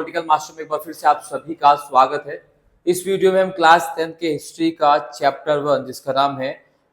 Political master में एक बार फिर से आप सभी का स्वागत है। इस वीडियो में हम क्लास 10 के हिस्ट्री का चैप्टर 1 जिसका नाम है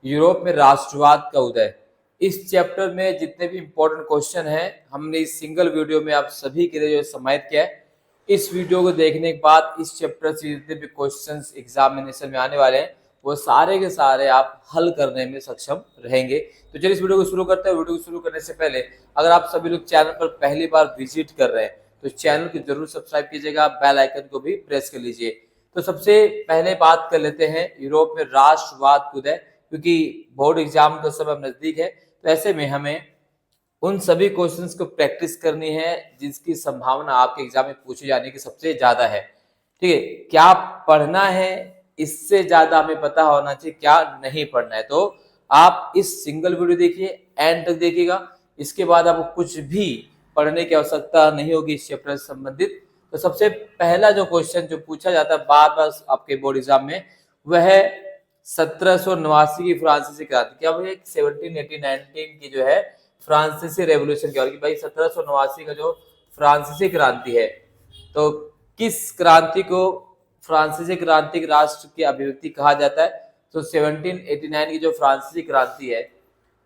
यूरोप में राष्ट्रवाद का उदय, इस चैप्टर में जितने भी इंपॉर्टेंट क्वेश्चन हैं हमने इस सिंगल वीडियो में आप सभी के लिए जो समाहित किया है। इस वीडियो को देखने के बाद इस चैप्टर से जितने भी क्वेश्चन एग्जामिनेशन में आने वाले हैं वो सारे के सारे आप हल करने में सक्षम रहेंगे। तो चलिए इस वीडियो को शुरू करते हैं। वीडियो को शुरू करने से पहले अगर आप सभी लोग चैनल पर पहली बार विजिट कर रहे हैं तो चैनल को जरूर सब्सक्राइब कीजिएगा, बेल आइकन को भी प्रेस कर लीजिए। तो सबसे पहले बात कर लेते हैं यूरोप में राष्ट्रवाद का उदय, क्योंकि बोर्ड एग्जाम का समय नजदीक है तो ऐसे में हमें उन सभी क्वेश्चंस को प्रैक्टिस करनी है जिसकी संभावना आपके एग्जाम में पूछे जाने की सबसे ज्यादा है। ठीक है, क्या पढ़ना है इससे ज्यादा हमें पता होना चाहिए क्या नहीं पढ़ना है। तो आप इस सिंगल वीडियो देखिए, एंड तक देखिएगा, इसके बाद आपको कुछ भी पढ़ने की आवश्यकता नहीं होगी इस चैप्टर से संबंधित। तो सबसे पहला जो क्वेश्चन जो पूछा जाता है बार बार आपके बोर्ड एग्जाम में वह है 1789 की फ्रांसीसी क्रांति। क्या वह 1789 की जो है फ्रांसीसी रेवोल्यूशन क्या होगी भाई? 1789 का जो फ्रांसीसी क्रांति है, तो किस क्रांति को फ्रांसीसी क्रांति राष्ट्र की अभिव्यक्ति कहा जाता है? तो 1789 की जो फ्रांसीसी क्रांति है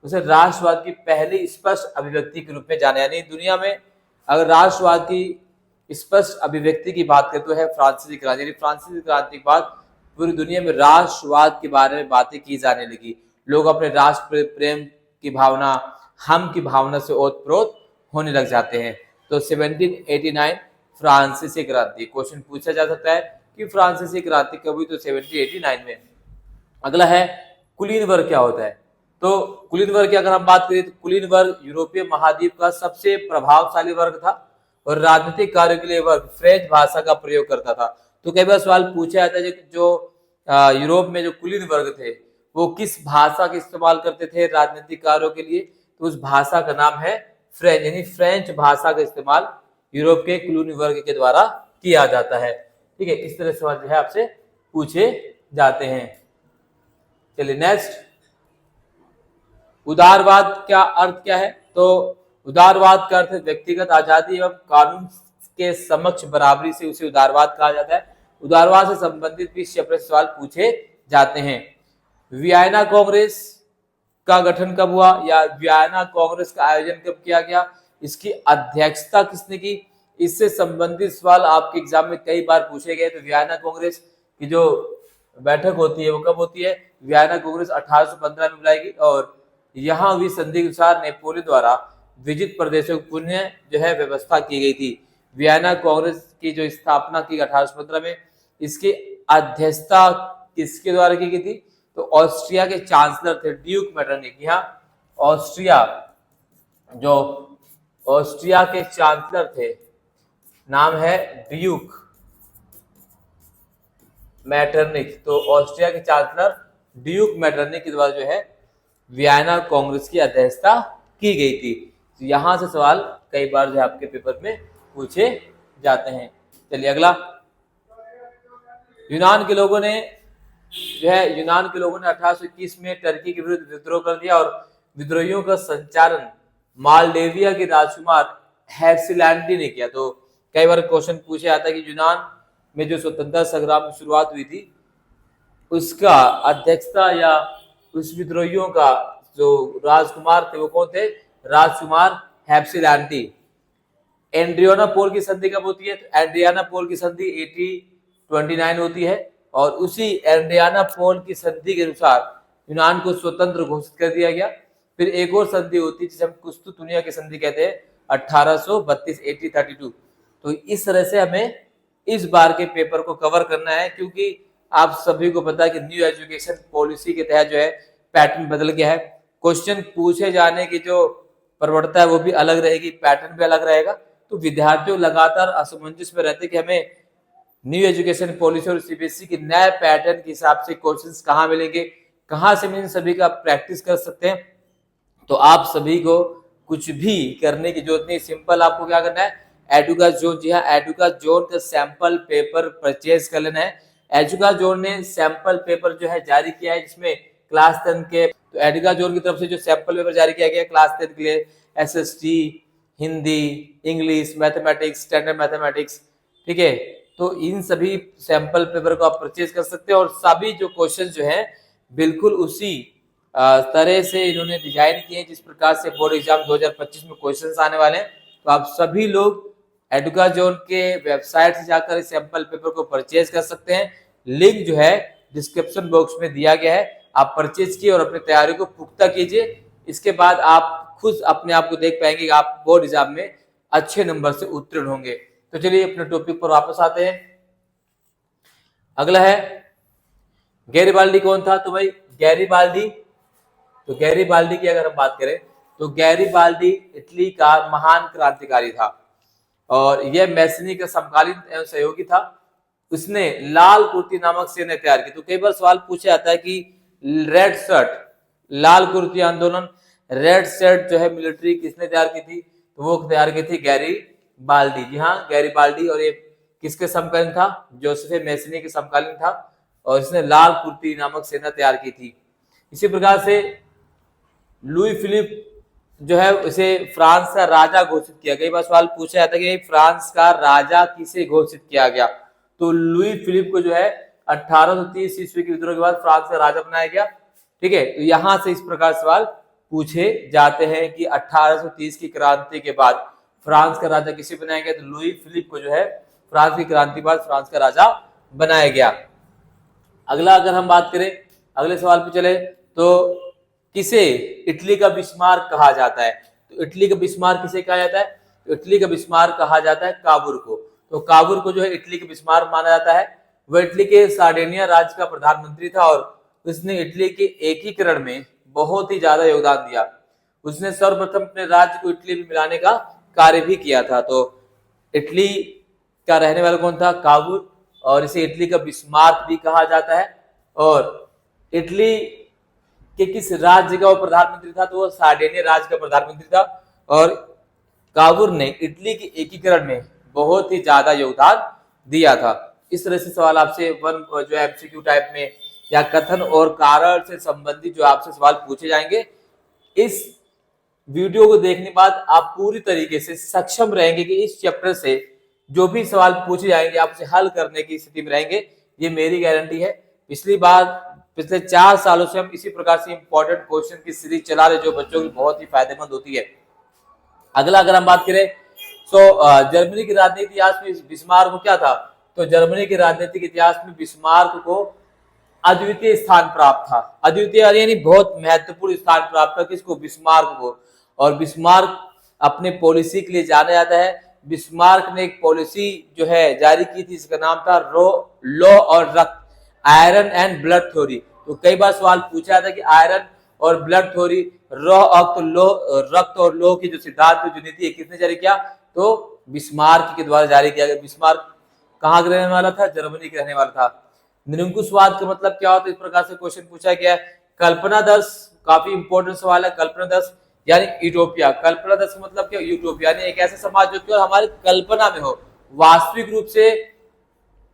उसे राष्ट्रवाद की पहली स्पष्ट अभिव्यक्ति के रूप में जाना, यानी दुनिया में अगर राष्ट्रवाद की स्पष्ट अभिव्यक्ति की बात करें तो है फ्रांसीसी क्रांति। यानी फ्रांसीसी क्रांति के बाद पूरी दुनिया में राष्ट्रवाद के बारे में बातें की जाने लगी। लोग अपने राष्ट्र प्रेम की भावना, हम की भावना से ओतप्रोत होने लग जाते हैं। तो 1789 फ्रांसीसी क्रांति क्वेश्चन पूछा जा सकता है कि फ्रांसीसी क्रांति कब हुई? तो 1789 में। अगला है कुलीन वर्ग क्या होता है? तो कुलीन वर्ग की अगर हम बात करें तो कुलीन वर्ग यूरोपीय महाद्वीप का सबसे प्रभावशाली वर्ग था और राजनीतिक कार्यों के लिए वर्ग फ्रेंच भाषा का प्रयोग करता था। तो कई बार सवाल पूछा जाता है जो यूरोप में जो कुलीन वर्ग थे वो किस भाषा का इस्तेमाल करते थे राजनीतिक कार्यों के लिए? तो उस भाषा का नाम है फ्रेंच, यानी फ्रेंच भाषा का इस्तेमाल यूरोप के कुलीन वर्ग के द्वारा किया जाता है। ठीक है, इस तरह सवाल जो है आपसे पूछे जाते हैं। चलिए नेक्स्ट, उदारवाद का अर्थ क्या है? तो उदारवाद का अर्थ व्यक्तिगत आजादी एवं कानून के समक्ष बराबरी से उसे उदारवाद कहा जाता है। उदारवाद से संबंधित भी सवाल पूछे जाते हैं। वियना कांग्रेस का गठन कब हुआ या वियना कांग्रेस का आयोजन कब किया गया? इसकी अध्यक्षता किसने की? इससे संबंधित सवाल आपके एग्जाम में कई बार पूछे गए। तो वियना कांग्रेस की जो बैठक होती है वो कब होती है? वियना कांग्रेस 1815 में बुलाई गई और यहाँ हुई संधि के अनुसार नेपोलियन द्वारा विजित प्रदेशों की पुनः जो है व्यवस्था की गई थी। वियना कांग्रेस की जो स्थापना की 1815 में, इसकी अध्यक्षता किसके द्वारा की गई थी? तो ऑस्ट्रिया के चांसलर थे ड्यूक मेटरनिक। यहाँ ऑस्ट्रिया के चांसलर थे, नाम है ड्यूक मेटरनिक। तो ऑस्ट्रिया के चांसलर ड्यूक मेटरनिक के द्वारा जो है वियना कांग्रेस की अध्यक्षता की गई थी। तो यहां से सवाल कई बार जो है आपके पेपर में पूछे जाते हैं। चलिए अगला, यूनान के लोगों ने 1821 में टर्की के विरुद्ध विद्रोह कर दिया और विद्रोहियों का संचालन मालडेविया के राजकुमार हैप्सिलैंडी ने किया। तो कई बार क्वेश्चन पूछे जाता है कि यूनान में जो स्वतंत्रता संग्राम की शुरुआत हुई थी उसका अध्यक्षता या उस विद्रोहियों का जो राजकुमार थे वो कौन थे? राजकुमार हैप्सिलैंडी। एड्रियानापोल की संधि कब होती है? तो एड्रियानापोल की संधि 1829 होती है और उसी एड्रियानापोल की संधि के अनुसार यूनान को स्वतंत्र घोषित कर दिया गया। फिर एक और संधि होती है जिसे हम कुस्तुतुनिया की संधि कहते हैं 1832 1832। तो इस तरह से हमें इस बार के पेपर को कवर करना है, क्योंकि आप सभी को पता है कि न्यू एजुकेशन पॉलिसी के तहत जो है पैटर्न बदल गया है। क्वेश्चन पूछे जाने की जो प्रवणता है वो भी अलग रहेगी, पैटर्न भी अलग रहेगा। तो विद्यार्थियों लगातार असमंजस में रहते कि हमें न्यू एजुकेशन पॉलिसी और सीबीएसई के नए पैटर्न के हिसाब से क्वेश्चंस कहाँ मिलेंगे, कहाँ से इन सभी का प्रैक्टिस कर सकते हैं। तो आप सभी को कुछ भी करने की जरूरत नहीं, सिंपल आपको क्या करना है, एडुका जोन, जी हाँ एडुका जोन का सैंपल पेपर परचेज कर लेना है। एडुका जोन ने सैंपल पेपर जो है जारी किया है जिसमें क्लास 10 के, तो एडुका जोन की तरफ से जो सैंपल पेपर जारी किया गया क्लास 10 के लिए SST, Hindi, English, mathematics, standard mathematics, ठीक है। तो इन सभी सैंपल पेपर को आप परचेज कर सकते हैं और सभी जो क्वेश्चन जो है बिल्कुल उसी तरह से इन्होंने डिजाइन किए जिस प्रकार से बोर्ड एग्जाम 2025 में क्वेश्चंस आने वाले हैं। तो आप सभी लोग एडुकाजोन के वेबसाइट से जाकर इस सैंपल पेपर को परचेज कर सकते हैं। लिंक जो है डिस्क्रिप्शन बॉक्स में दिया गया है, आप परचेज कीजिए और अपनी तैयारी को पुख्ता कीजिए। इसके बाद आप खुद अपने आप को देख पाएंगे कि आप बोर्ड एग्जाम में अच्छे नंबर से उत्तीर्ण होंगे। तो चलिए अपने टॉपिक पर वापस आते हैं। अगला है गैरिबाल्डी कौन था? तो भाई गैरिबाल्डी, तो गैरिबाल्डी की अगर हम बात करें तो गैरिबाल्डी इटली का महान क्रांतिकारी था और यह मैसनी का समकालीन एवं सहयोगी था। उसने लाल कुर्ती नामक सेना तैयार की। तो कई बार सवाल पूछा जाता है कि रेड शर्ट, लाल कुर्ती आंदोलन, रेड शर्ट जो है मिलिट्री किसने तैयार की थी? तो वो तैयार की थी गैरिबाल्डी। जी हाँ, गैरिबाल्डी। और ये किसके समकालीन था? जोसेफ मैसनी के समकालीन था और इसने लाल कुर्ती नामक सेना तैयार की थी। इसी प्रकार से लुई फिलिप जो है उसे फ्रांस का राजा घोषित किया गया। कई बार सवाल पूछा जाता है कि फ्रांस का राजा किसे घोषित किया गया? तो लुई फिलिप को जो है 1830 ईस्वी के विद्रोह के बाद फ्रांस का राजा बनाया गया। ठीक है, तो यहां से इस प्रकार सवाल पूछे जाते हैं कि 1830 की क्रांति के बाद फ्रांस का राजा किसे बनाया गया? तो लुई फिलिप को जो है फ्रांस की क्रांति के बाद फ्रांस का राजा बनाया गया। अगला अगर हम बात करें, अगले सवाल पे चले तो किसे इटली का बिस्मार्क कहा जाता है? तो इटली का बिस्मार्क किसे कहा जाता है? तो इटली का बिस्मार्क कहा जाता है काबुर को। तो काबुर को जो है इटली का बिस्मार्क माना जाता है। वह इटली के सार्डिनिया राज्य का प्रधानमंत्री था और उसने इटली के एकीकरण में बहुत ही ज्यादा योगदान दिया। उसने सर्वप्रथम अपने राज्य को इटली में मिलाने का कार्य भी किया था। तो इटली का रहने वाला कौन था? काबुर। और इसे इटली का बिस्मार्क भी कहा जाता है। और इटली कि किस राज्य का वो प्रधानमंत्री था? तो वो सार्डिनिया राज्य का प्रधानमंत्री था और काबुर ने इटली के एकीकरण में बहुत ही ज्यादा योगदान दिया था। इस तरह से सवाल आपसे वन जो एमसीक्यू टाइप में या कथन और कारण से संबंधित जो आपसे सवाल पूछे जाएंगे, इस वीडियो को देखने के बाद आप पूरी तरीके से सक्षम रहेंगे कि इस चैप्टर से जो भी सवाल पूछे जाएंगे आप उसे हल करने की स्थिति में रहेंगे। ये मेरी गारंटी है। पिछले 4 सालों से हम इसी प्रकार से इंपॉर्टेंट क्वेश्चन की सीरीज चला रहे जो बच्चों की बहुत ही फायदेमंद होती है। अगला अगर हम बात करें तो जर्मनी के राजनीतिक इतिहास में बिस्मार्क को क्या था? तो जर्मनी के राजनीतिक इतिहास में बिस्मार्क को अद्वितीय स्थान प्राप्त था। अद्वितीय यानी बहुत महत्वपूर्ण स्थान प्राप्त था किसको? बिस्मार्क को। और बिस्मार्क अपने पॉलिसी के लिए जाना जाता है। बिस्मार्क ने एक पॉलिसी जो है जारी की थी, इसका नाम था लॉ और रक्त, आयरन एंड ब्लड थ्योरी। तो कई बार सवाल पूछा था कि आयरन और ब्लड थ्योरी, रक्त और लौह की जो सिद्धांत जो नीति है किसने जारी किया? तो बिस्मार्क के द्वारा जारी किया गया। बिस्मार्क कहाँ का रहने वाला था? जर्मनी के रहने वाला था। निरंकुशवाद का मतलब क्या होता है? इस प्रकार से क्वेश्चन पूछा गया है। कल्पनादर्श काफी इंपॉर्टेंट सवाल है। कल्पनादर्श यानी यूटोपिया। कल्पनादर्श का मतलब क्या? यूटोपिया यानी एक ऐसा समाज जो केवल हमारी कल्पना में हो, वास्तविक रूप से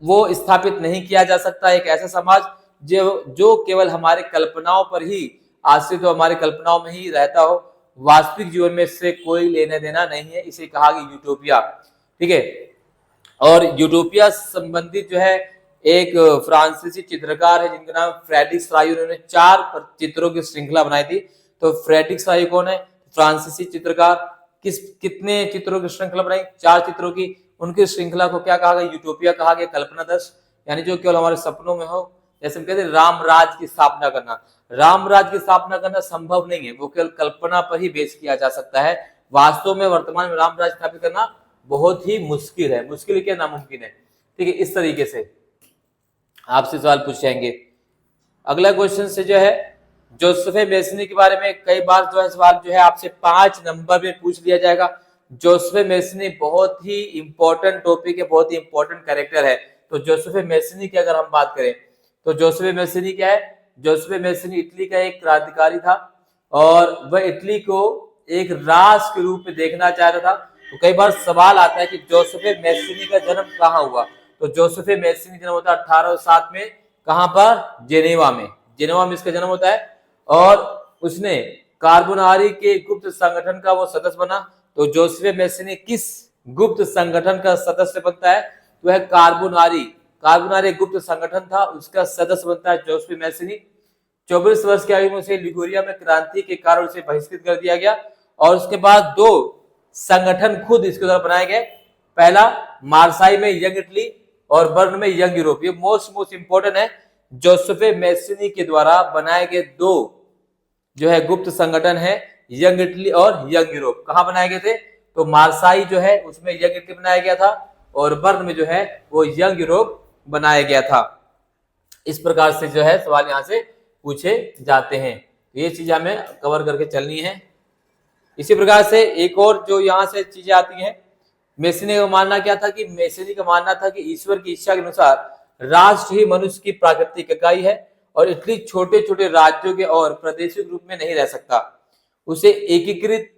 वो स्थापित नहीं किया जा सकता। एक ऐसा समाज जो केवल हमारे कल्पनाओं पर ही आश्रित हो, हमारी कल्पनाओं में ही रहता हो, वास्तविक जीवन में इससे कोई लेना देना नहीं है, इसे कहा गया यूटोपिया। ठीक है, और यूटोपिया संबंधित जो है एक फ्रांसीसी चित्रकार है जिनका नाम फ्रेडरिक राय। उन्होंने 4 चित्रों की श्रृंखला बनाई थी। तो फ्रेडरिक राय कौन है? फ्रांसीसी चित्रकार। कितने चित्रों की श्रृंखला बनाई? 4 चित्रों की। उनकी श्रृंखला को क्या कहा गया? यूटोपिया कहा गया। कल्पनादर्श यानी जो केवल हमारे सपनों में हो, जैसे हम कहते हैं राम राज्य की स्थापना करना। राम राज्य की स्थापना करना संभव नहीं है, वो केवल कल्पना पर ही बेस किया जा सकता है। वास्तव में वर्तमान में राम राज्य स्थापित करना बहुत ही मुश्किल है। मुश्किल क्या? नामुमकिन है। ठीक है, इस तरीके से आपसे सवाल पूछ जाएंगे। अगला क्वेश्चन से जो है जोसेफ मैसनी के बारे में कई बार जो है सवाल जो है आपसे 5 नंबर में पूछ लिया जाएगा। जोसेफ मैसनी बहुत ही इंपॉर्टेंट टॉपिक है, बहुत ही इंपॉर्टेंट कैरेक्टर है। तो जोसेफ मैसनी की अगर हम बात करें तो जोसेफ मैसनी क्या है? जोसेफ मैसनी इटली का एक क्रांतिकारी था और वह इटली को एक राष्ट्र के रूप में देखना चाहता था। तो कई बार सवाल आता है कि जोसेफ मैसनी का जन्म कहाँ हुआ? तो जोसेफ मैसनी जन्म होता है 1807 में। कहां पर? जेनेवा में। जेनेवा में इसका जन्म होता है और उसने कार्बोनारी के गुप्त संगठन का वो सदस्य बना। तो जोसेफ मैसनी किस गुप्त संगठन का सदस्य बनता है? तो है कार्बोनारी। कार्बोनारी एक गुप्त संगठन था, उसका सदस्य बनता है जोसेफ मैसिनी। 24 वर्ष की आयु में उसे लिगुरिया में क्रांति के कारण उसे बहिष्कृत कर दिया गया और उसके बाद दो संगठन खुद इसके द्वारा बनाए गए। पहला मार्साई में यंग इटली और बर्न में यंग यूरोप। ये मोस्ट इंपोर्टेंट है। जोसेफ मैसिनी के द्वारा बनाए गए दो जो है गुप्त संगठन है, यंग इटली और यंग यूरोप। कहां बनाए गए थे? तो मार्साई जो है उसमें यंग इटली बनाया गया था और बर्न में जो है वो यंग यूरोप बनाया गया था। इस प्रकार से जो है सवाल यहां से पूछे जाते हैं। ये चीज हमें कवर करके चलनी है। इसी प्रकार से एक और जो यहां से चीजें आती हैं, मैसिनी का मानना क्या था कि मैसिनी का मानना था कि ईश्वर की इच्छा के अनुसार राष्ट्र ही मनुष्य की प्राकृतिक इकाई है और इटली छोटे छोटे राज्यों के और प्रदेशों के रूप में नहीं रह सकता। उसे एकीकृत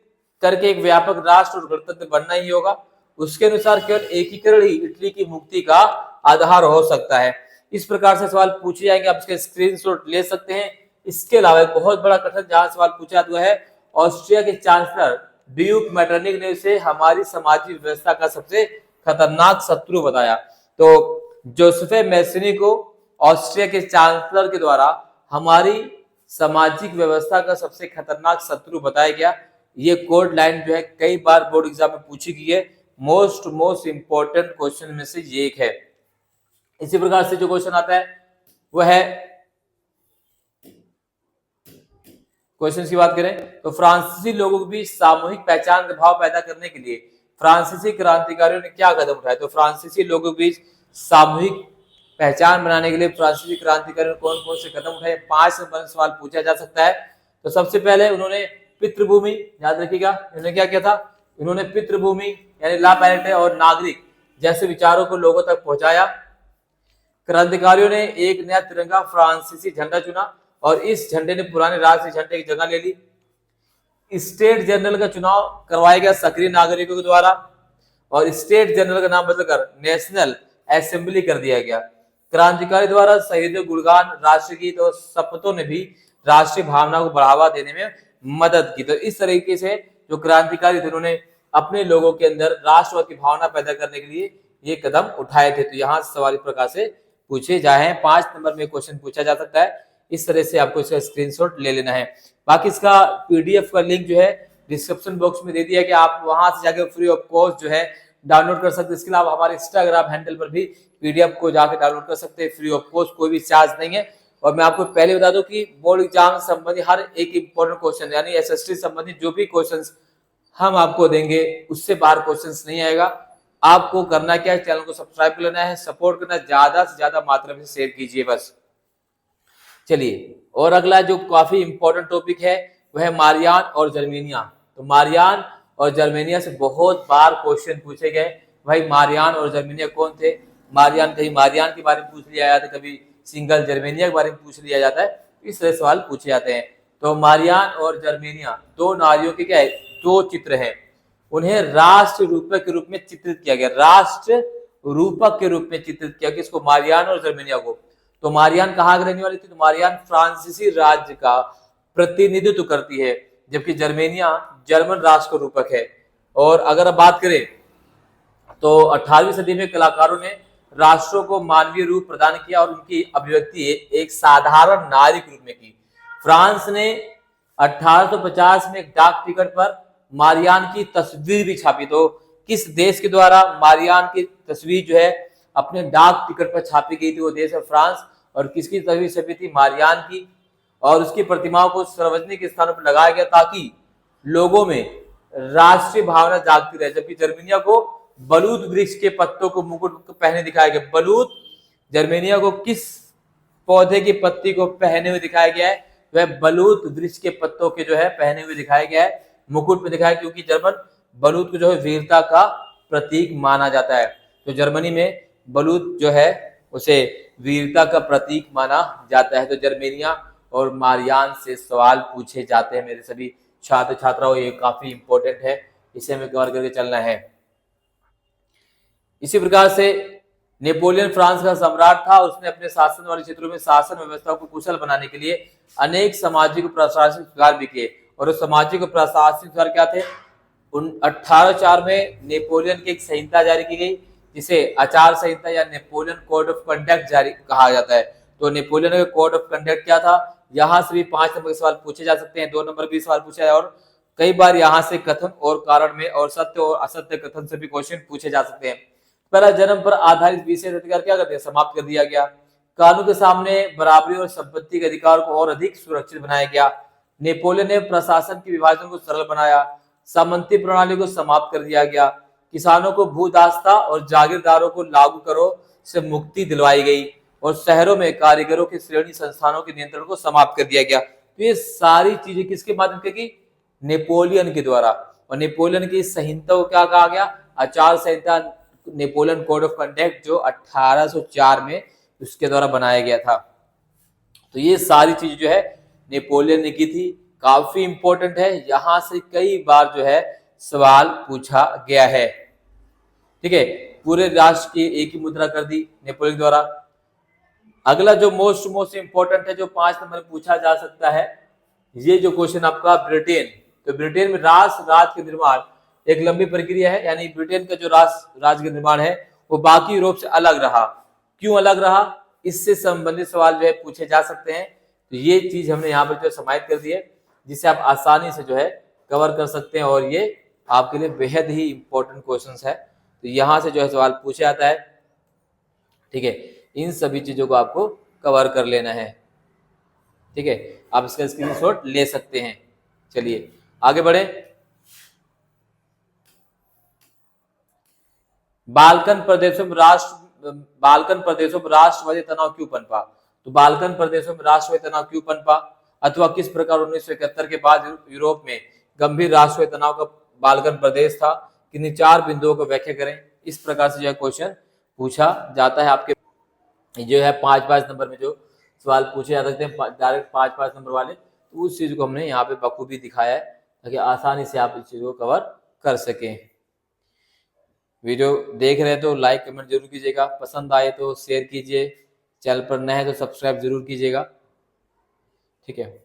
करके एक व्यापक राष्ट्र और गणतंत्र बनना ही होगा। उसके अनुसार केवल एकीकरण ही इटली की मुक्ति का आधार हो सकता है। इस प्रकार से सवाल पूछे जाएंगे, आप इसके स्क्रीनशॉट ले सकते हैं। इसके अलावा एक बहुत बड़ा कठिन जहां सवाल पूछा हुआ है, ऑस्ट्रिया के चांसलर ड्यूक मेटरनिक ने उसे हमारी सामाजिक व्यवस्था का सबसे खतरनाक शत्रु बताया। तो जोसेफ मैसिनी को ऑस्ट्रिया के चांसलर के द्वारा हमारी सामाजिक व्यवस्था का सबसे खतरनाक शत्रु बताया गया। ये कोड लाइन जो है कई बार बोर्ड एग्जाम में पूछी गई है। मोस्ट इंपोर्टेंट क्वेश्चन में से ये एक है। इसी प्रकार से जो क्वेश्चन आता है वह है, क्वेश्चन की बात करें तो फ्रांसीसी लोगों के बीच सामूहिक पहचान का भाव पैदा करने के लिए फ्रांसीसी क्रांतिकारियों ने क्या कदम उठाए? तो फ्रांसीसी लोगों के बीच सामूहिक पहचान बनाने के लिए फ्रांसीसी क्रांतिकारियों ने कौन कौन से कदम उठाए? 5 नंबर सवाल पूछा जा सकता है। तो सबसे पहले उन्होंने पितृभूमि, याद रखिएगा, इन्होंने क्या किया था? इन्होंने पितृभूमि यानी ला पैरिटी और नागरिक जैसे विचारों को लोगों तक पहुंचाया। क्रांतिकारियों ने एक नया तिरंगा फ्रांसीसी झंडा चुना और इस झंडे ने पुराने राष्ट्रीय झंडे की जगह ले ली। स्टेट जनरल का चुनाव करवाया गया सक्रिय नागरिकों के द्वारा और स्टेट जनरल का नाम बदलकर नेशनल असेंबली कर दिया गया। क्रांतिकारी द्वारा शहीदों गुणगान, राष्ट्रगीत और शपथों ने भी राष्ट्रीय भावना को बढ़ावा देने में मदद की। तो इस तरीके से जो क्रांतिकारी थे उन्होंने अपने लोगों के अंदर राष्ट्रवाद की भावना पैदा करने के लिए ये कदम उठाए थे। तो यहाँ सवाल इस प्रकार से पूछे जाए। 5 नंबर में क्वेश्चन पूछा जा सकता है। इस तरह से आपको इसका स्क्रीनशॉट ले लेना है। बाकी इसका पीडीएफ का लिंक जो है डिस्क्रिप्शन बॉक्स में दे दिया कि आप वहां से जाकर फ्री ऑफ कॉस्ट जो है डाउनलोड कर सकते हैं। इसके अलावा हमारे इंस्टाग्राम हैंडल पर भी पीडीएफ को जाकर डाउनलोड कर सकते हैं फ्री ऑफ कॉस्ट, कोई भी चार्ज नहीं है। और मैं आपको पहले बता दूं कि बोर्ड एग्जाम संबंधी हर एक इंपॉर्टेंट क्वेश्चन यानी एसएसटी संबंधी जो भी क्वेश्चन हम आपको देंगे उससे बाहर क्वेश्चन नहीं आएगा। आपको करना क्या है, चैनल को सब्सक्राइब कर लेना है, सपोर्ट करना, ज्यादा से ज्यादा मात्रा में शेयर कीजिए बस। चलिए, और अगला जो काफी इंपॉर्टेंट टॉपिक है वह है मारियान और जर्मेनिया। तो मारियान और जर्मेनिया से बहुत बार क्वेश्चन पूछे गए। भाई मारियान और जर्मेनिया कौन थे? मारियान, कहीं मारियान के बारे में पूछ लिया जाता है, कभी सिंगल जर्मेनिया के बारे में पूछ लिया जाता है। इस तरह सवाल पूछे जाते हैं। तो मारियान और जर्मेनिया दो नारियों के क्या है, दो चित्र हैं। उन्हें राष्ट्र रूपक के रूप में चित्रित किया गया, राष्ट्र रूपक के रूप में चित्रित किया गया। किसको? मारियान और जर्मेनिया को। तो मारियान कहाँ की रहने वाली थी? तो मारियान फ्रांसीसी राज्य का प्रतिनिधित्व करती है, जबकि जर्मेनिया जर्मन राष्ट्र का रूपक है। और अगर अब बात करें तो 18वीं सदी में कलाकारों ने राष्ट्रों को मानवीय रूप प्रदान किया और उनकी अभिव्यक्ति एक साधारण नारी के रूप में की। फ्रांस ने 1850 में एक डाक टिकट पर मारियान की तस्वीर भी छापी। तो किस देश के द्वारा मारियान की तस्वीर जो है अपने डाक टिकट पर छापी गई थी? वो देश है फ्रांस। और किसकी तस्वीर छपी थी? मारियान की। और उसकी प्रतिमाओं को सार्वजनिक स्थानों पर लगाया गया ताकि लोगों में राष्ट्रीय भावना जागती रहे। जबकि जर्मेनिया को बलूत वृक्ष के पत्तों को मुकुट पहने दिखाया गया। बलूत, जर्मेनिया को किस पौधे की पत्ती को पहने हुए दिखाया गया है? वह बलूत वृक्ष के पत्तों के जो है पहने हुए दिखाया गया है, मुकुट पे दिखाया, क्योंकि जर्मन बलूत को जो है वीरता का प्रतीक माना जाता है। तो जर्मनी में बलूत जो है उसे वीरता का प्रतीक माना जाता है। तो जर्मेनिया और मारियान से सवाल पूछे जाते हैं मेरे सभी छात्र छात्राओं। ये काफी इंपॉर्टेंट है, इसे हमें कवर करके चलना है। इसी प्रकार से नेपोलियन फ्रांस का सम्राट था। उसने अपने शासन वाले क्षेत्रों में शासन व्यवस्था को कुशल बनाने के लिए अनेक सामाजिक और प्रशासनिक सुधार भी किए। और सामाजिक और प्रशासनिक सुधार क्या थे? 1804 में नेपोलियन की एक संहिता जारी की गई इसे आचार संहिता या नेपोलियन कोड ऑफ कंडक्ट जारी कहा जाता है। तो नेपोलियन का कोड ऑफ कंडक्ट क्या था, यहाँ से भी 5 नंबर के सवाल पूछे जा सकते हैं, 2 नंबर भी सवाल पूछा है, और कई बार यहाँ से कथन और कारण में और सत्य और असत्य कथन से भी क्वेश्चन पूछे जा सकते हैं। पहला, जन्म पर आधारित विशेष अधिकार क्या कर दिया, समाप्त कर दिया गया। कानून के सामने बराबरी और संपत्ति के अधिकार को और अधिक सुरक्षित बनाया गया। नेपोलियन ने प्रशासन के विभाजन को सरल बनाया। सामंती प्रणाली को समाप्त कर दिया गया। किसानों को भूदास्ता और जागीरदारों को लागू करो से मुक्ति दिलवाई गई, और शहरों में कारीगरों के श्रेणी संस्थानों के नियंत्रण को समाप्त कर दिया गया। तो ये सारी चीजें किसके माध्यम से की, नेपोलियन के द्वारा। और नेपोलियन की संहिता को क्या कहा गया, आचार संहिता, नेपोलियन कोड ऑफ कंडक्ट, जो 1804 में उसके द्वारा बनाया गया था। तो ये सारी चीज जो है नेपोलियन ने की थी, काफी इंपॉर्टेंट है, यहां से कई बार जो है सवाल पूछा गया है। ठीक है, पूरे राष्ट्र की एक ही मुद्रा कर दी नेपोलियन द्वारा। अगला जो मोस्ट इंपॉर्टेंट है, जो 5 नंबर पूछा जा सकता है, ये जो क्वेश्चन आपका ब्रिटेन। तो ब्रिटेन में राष्ट्र के निर्माण एक लंबी प्रक्रिया है, यानी ब्रिटेन का जो राज्य का निर्माण है वो बाकी यूरोप से अलग रहा। क्यों अलग रहा, इससे संबंधित सवाल जो है पूछे जा सकते हैं। तो ये चीज हमने यहाँ पर जो समाहित कर दी है, जिसे आप आसानी से जो है कवर कर सकते हैं, और ये आपके लिए बेहद ही इंपॉर्टेंट क्वेश्चंस है। तो यहाँ से जो है सवाल पूछा जाता है। ठीक है, इन सभी चीजों को आपको कवर कर लेना है। ठीक है, आप इसका स्क्रीनशॉट ले सकते हैं। चलिए आगे बढ़े। बाल्कन प्रदेशों में राष्ट्रवादी तनाव क्यों पनपा। तो बाल्कन प्रदेशों में राष्ट्रवादी तनाव क्यों पनपा, अथवा किस प्रकार 1971 के बाद यूरोप में गंभीर राष्ट्रवादी तनाव का बाल्कन प्रदेश था, किन्हीं 4 बिंदुओं को व्याख्या करें। इस प्रकार से जो है क्वेश्चन पूछा जाता है। आपके जो है 5-5 नंबर में जो सवाल पूछे जा सकते हैं, डायरेक्ट 5-5 नंबर वाले, तो उस चीज को हमने यहाँ पे बखूबी दिखाया है, ताकि आसानी से आप इस चीज को कवर कर सकें। वीडियो देख रहे हैं तो लाइक कमेंट जरूर कीजिएगा, पसंद आए तो शेयर कीजिए, चैनल पर नए हैं तो सब्सक्राइब जरूर कीजिएगा। ठीक है,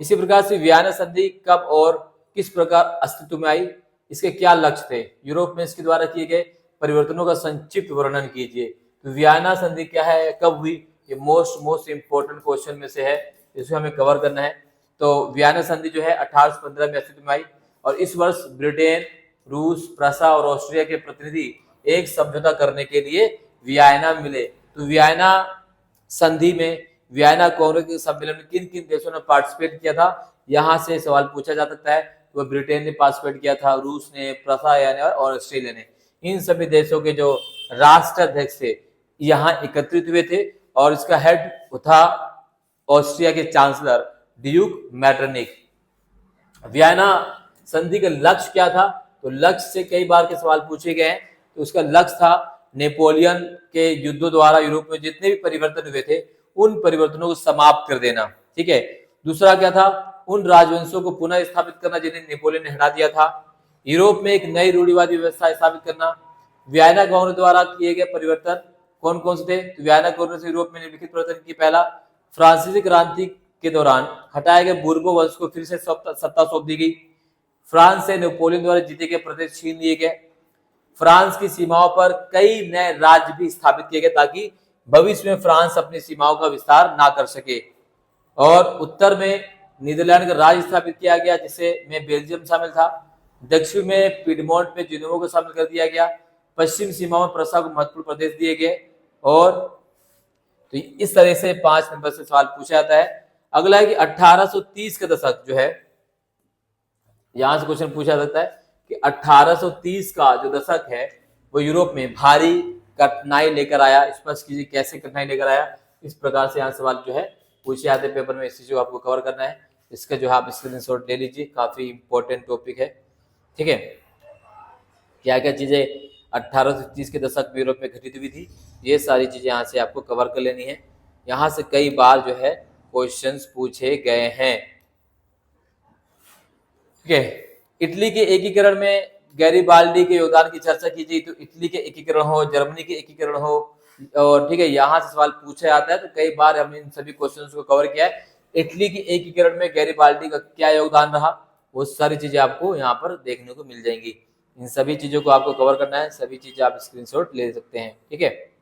इसी प्रकार से वियना संधि कब और किस प्रकार अस्तित्व में आई, इसके क्या लक्ष्य थे, यूरोप में इसके द्वारा किए गए परिवर्तनों का संक्षिप्त वर्णन कीजिए। तो वियना संधि क्या है, कब हुई, ये मोस्ट इंपोर्टेंट क्वेश्चन में से है, इसे हमें कवर करना है। तो वियना संधि जो है 1815 में अस्तित्व में आई, और इस वर्ष ब्रिटेन, रूस, प्रसा और ऑस्ट्रिया के प्रतिनिधि एक समझौता करने के लिए वियना मिले। तो वियना संधि में वियना कांग्रेस के सम्मेलन में किन किन देशों ने पार्टिसिपेट किया था, यहाँ से सवाल पूछा जा सकता है। तो ब्रिटेन ने पार्टिसिपेट किया था, रूस ने, प्रसा ने और ऑस्ट्रेलिया ने। इन सभी देशों के जो राष्ट्राध्यक्ष थे यहाँ एकत्रित हुए थे, और इसका हेड था ऑस्ट्रिया के चांसलर ड्यूक मेटरनिक। वियना संधि का लक्ष्य क्या था, तो लक्ष्य से कई बार के सवाल पूछे गए हैं। तो उसका लक्ष्य था नेपोलियन के युद्धों द्वारा यूरोप में जितने भी परिवर्तन हुए थे उन परिवर्तनों को समाप्त कर देना। ठीक है, दूसरा क्या था, उन राजवंशों को पुनः स्थापित करना जिन्हें नेपोलियन ने हटा दिया था। यूरोप में एक नई रूढ़िवादी व्यवस्था स्थापित करना। वियना कांग्रेस द्वारा किए गए परिवर्तन कौन कौन से थे, तो वियना कांग्रेस यूरोप में निम्नलिखित परिवर्तन की, पहला, फ्रांसीसी क्रांति के दौरान हटाए गए बुर्बो वंश को फिर से सत्ता सौंप दी गई। फ्रांस से नेपोलियन द्वारा जीते गए प्रदेश छीन लिए गए। फ्रांस की सीमाओं पर कई नए राज्य भी स्थापित किए गए, ताकि भविष्य में फ्रांस अपनी सीमाओं का विस्तार ना कर सके। और उत्तर में नीदरलैंड का राज्य स्थापित किया गया, जिसमें बेल्जियम शामिल था। दक्षिण में पिडमोंट में जिनोवा को शामिल कर दिया गया। पश्चिम सीमाओं में प्रसा को महत्वपूर्ण प्रदेश दिए गए। और तो इस तरह से 5 नंबर से सवाल पूछा जाता है। अगला है कि 1830 का दशक जो है, यहां से क्वेश्चन पूछा जाता है कि 1830 का जो दशक है वो यूरोप में भारी कठिनाई लेकर आया। स्पष्ट कीजिए कैसे कठिनाई लेकर आया। इस प्रकार से यहाँ सवाल जो है पूछे जाते हैं पेपर में, इस चीज को आपको कवर करना है। इसका जो है आप स्क्रीनशॉट ले लीजिए, काफी इंपॉर्टेंट टॉपिक है। ठीक है, क्या क्या चीजें 1830 के दशक में यूरोप में घटित हुई थी, ये सारी चीजें यहाँ से आपको कवर कर लेनी है। यहाँ से कई बार जो है क्वेश्चंस पूछे गए हैं। ठीक है, इटली के एकीकरण में गैरिबाल्डी के योगदान की चर्चा कीजिए। तो इटली के एकीकरण हो, जर्मनी के एकीकरण हो, और ठीक है यहाँ से सवाल पूछा जाता है। तो कई बार हमने इन सभी क्वेश्चंस को कवर किया है। इटली के एकीकरण में गैरिबाल्डी का क्या योगदान रहा, वो सारी चीजें आपको यहाँ पर देखने को मिल जाएंगी। इन सभी चीजों को आपको कवर करना है, सभी चीजें आप स्क्रीनशॉट ले सकते हैं, ठीक है।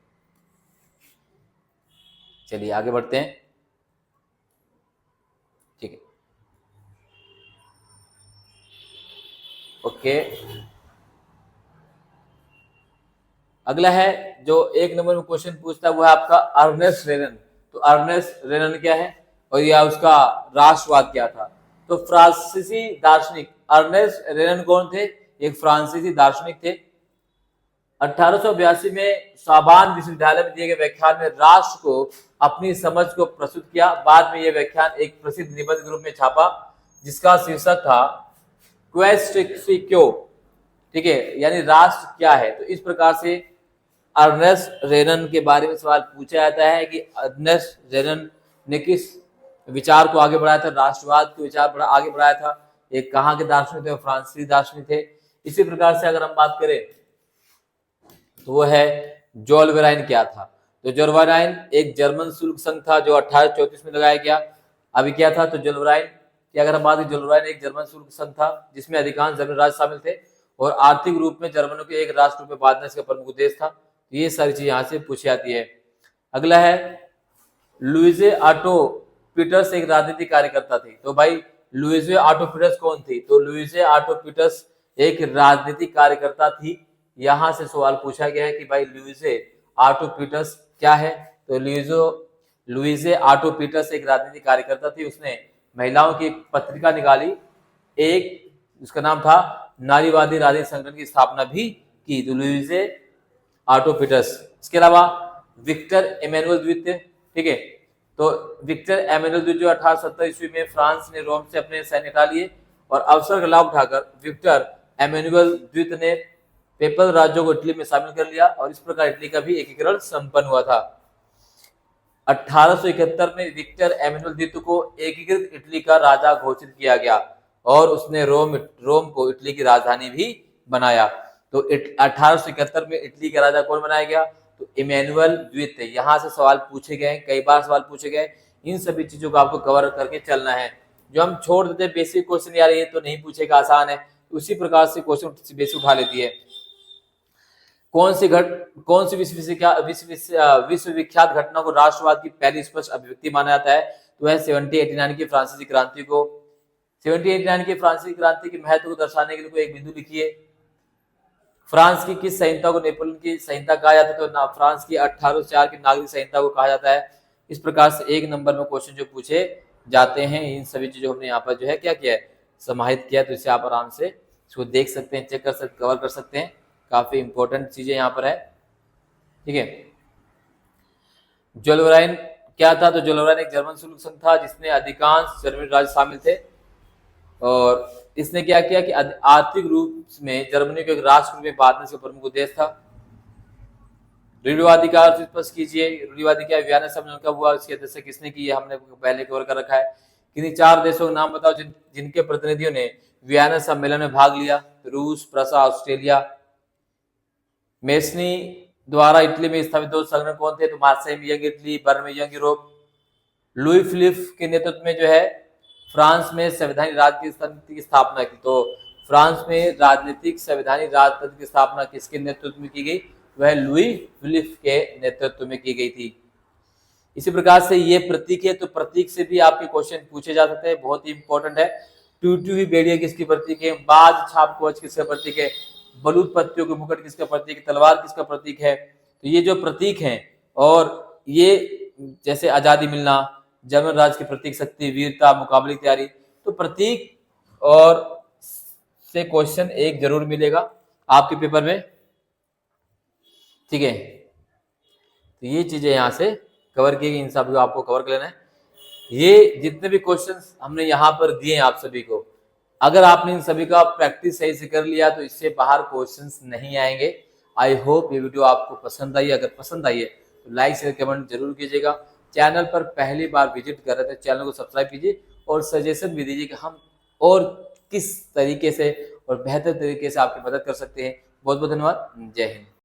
चलिए आगे बढ़ते हैं, ठीक है। ओके, अगला है जो एक नंबर में क्वेश्चन पूछता है वो है आपका अर्नेस्ट रेनन। तो अर्नेस्ट रेनन क्या है और या उसका राष्ट्रवाद क्या था। तो फ्रांसीसी दार्शनिक अर्नेस्ट रेनन कौन थे, एक फ्रांसीसी दार्शनिक थे। 1882 में सोर्बोन विश्वविद्यालय में दिए गए व्याख्यान में राष्ट्र को अपनी समझ को प्रस्तुत किया। बाद में यह व्याख्यान एक प्रसिद्ध निबंध के रूप में छापा जिसका शीर्षक था क्वेस्टिक्यो, ठीक है, यानी राष्ट्र क्या है। तो इस प्रकार से अर्नेस्ट रेनन के बारे में सवाल पूछा जाता है कि अर्नेस्ट रेनन ने किस विचार को आगे बढ़ाया था, राष्ट्रवाद के विचार आगे बढ़ाया था। एक कहाँ के दार्शनिक थे, फ्रांसीसी दार्शनिक थे। इसी प्रकार से अगर हम बात करें तो वो है जुल वेरलाइन क्या था। तो जुल वेरलाइन एक जर्मन शुल्क संघ था जो 1834 में लगाया गया। अभी क्या था, तो जुल वेरलाइन की अगर हम बात करें, जुल वेरलाइन एक जर्मन शुल्क संघ था जिसमें अधिकांश जर्मन राज्य शामिल थे और आर्थिक रूप में जर्मनों को एक राष्ट्र रूप में बांटना इसका प्रमुख उद्देश्य था। ये सारी चीज यहाँ से पूछी जाती है। अगला है लुइजे ऑटो पीटर्स एक राजनीतिक कार्यकर्ता थी। तो भाई लुइजे ऑटो पीटर्स कौन थी, तो लुइजे ऑटो पीटर्स एक राजनीतिक कार्यकर्ता थी। यहां से सवाल पूछा गया है कि भाई लुइजे ऑटो पीटर्स क्या है। तो लुइजे ऑटो पीटर्स एक राजनीतिक कार्यकर्ता थी। उसने महिलाओं की पत्रिका निकाली, एक उसका नाम था नारीवादी राजनीतिक संगठन की स्थापना भी की। तो लुइजे ऑटो पीटर्स। इसके अलावा विक्टर एमेनुअल द्वितीय, ठीक है। तो विक्टर एमेनुअल द्वितीय जो 1870 ईस्वी में फ्रांस ने रोम से अपने सैन्य हटा लिए और अवसर का लाभ उठाकर विक्टर एमेनुअल द्वितीय ने पेपल राज्यों को इटली में शामिल कर लिया और इस प्रकार इटली का भी एकीकरण संपन्न हुआ था। 1871 में विक्टर एमेनुअल द्वितीय को एकीकृत इटली का राजा घोषित किया गया और उसने रोम को इटली की राजधानी भी बनाया। तो 1871 में इटली का राजा कौन बनाया गया, तो इमैनुअल द्वितीय। यहां से सवाल पूछे गए, कई बार सवाल पूछे गए। इन सभी चीजों को आपको कवर करके चलना है। जो हम छोड़ देते हैं बेसिक क्वेश्चन, यार ये तो नहीं पूछेगा, आसान है, उसी प्रकार से क्वेश्चन बेसिक उठा लेती है। कौन सी विश्वविख्यात घटना को राष्ट्रवाद की पहली स्पष्ट अभिव्यक्ति माना जाता है, तो वह 1789 की फ्रांसीसी क्रांति को। 1789 की फ्रांसीसी क्रांति के महत्व को दर्शाने के लिए कोई एक बिंदु लिखिए। फ्रांस की किस संहिता को नेपोलियन की संहिता कहा जाता है, तो फ्रांस की 1804 की नागरिक संहिता को कहा जाता है। इस प्रकार से एक नंबर में क्वेश्चन जो पूछे जाते हैं, इन सभी चीजों हमने यहाँ पर जो है क्या किया है, समाहित किया। तो इसे आप आराम से इसको देख सकते हैं, चेक कर सकते, कवर कर सकते हैं। काफी इंपॉर्टेंट चीजें यहाँ पर है, ठीक है। जुल वेरलाइन क्या था, तो जुल वेरलाइन एक जर्मन शुल्क संघ था जिसमें अधिकांश जर्मनी राज्य शामिल थे और इसने क्या किया कि आर्थिक रूप में जर्मनी को एक राष्ट्र में बांटने से प्रमुख उद्देश्य था। रूढ़िवादी का अर्थ स्पष्ट कीजिए। रूढ़िवादी क्या, वियना सम्मेलन कब हुआ, इसकी अध्यक्षता किसने की, हमने पहले कवर कर रखा है। किन्हीं 4 देशों के नाम बताओ जिनके प्रतिनिधियों ने वियना सम्मेलन में भाग लिया। रूस, प्रसा, ऑस्ट्रेलिया। मेसनी द्वारा इटली में स्थापित 2 संगठन कौन थे, तो मार्सेई में यंग इटली, बर्न में यंग यूरोप। लुई फिलिप के नेतृत्व में जो है फ्रांस में संवैधानिक राजतंत्र की स्थापना की। तो फ्रांस में राजनीतिक संवैधानिक राजतंत्र की स्थापना किसके नेतृत्व में की गई, वह लुई फिलिप के नेतृत्व में की गई थी। इसी प्रकार से ये प्रतीक है, तो प्रतीक से भी आपके क्वेश्चन पूछे जा सकते हैं, बहुत ही इंपॉर्टेंट है। ट्यूट्यू बेड़िया किसकी प्रतीक है, बाज छाप कवच किसका प्रतीक है, बलूत पत्तियों के मुकुट किसका प्रतीक है, तलवार किसका प्रतीक है। तो ये जो प्रतीक हैं और ये जैसे आजादी मिलना, जर्मन राज्य की प्रतीक शक्ति, वीरता, मुकाबले की तैयारी, तो प्रतीक और से क्वेश्चन एक जरूर मिलेगा आपके पेपर में, ठीक है। तो ये चीजें यहाँ से कवर की गई, इन सब को आपको कवर कर लेना है। ये जितने भी क्वेश्चंस हमने यहाँ पर दिए हैं आप सभी को, अगर आपने इन सभी का प्रैक्टिस सही से कर लिया तो इससे बाहर क्वेश्चंस नहीं आएंगे। आई होप ये वीडियो आपको पसंद आई। अगर पसंद आई है तो लाइक शेयर कमेंट जरूर कीजिएगा। चैनल पर पहली बार विजिट कर रहे थे, चैनल को सब्सक्राइब कीजिए और सजेशन भी दीजिए कि हम और किस तरीके से और बेहतर तरीके से आपकी मदद कर सकते हैं। बहुत बहुत धन्यवाद। जय हिंद।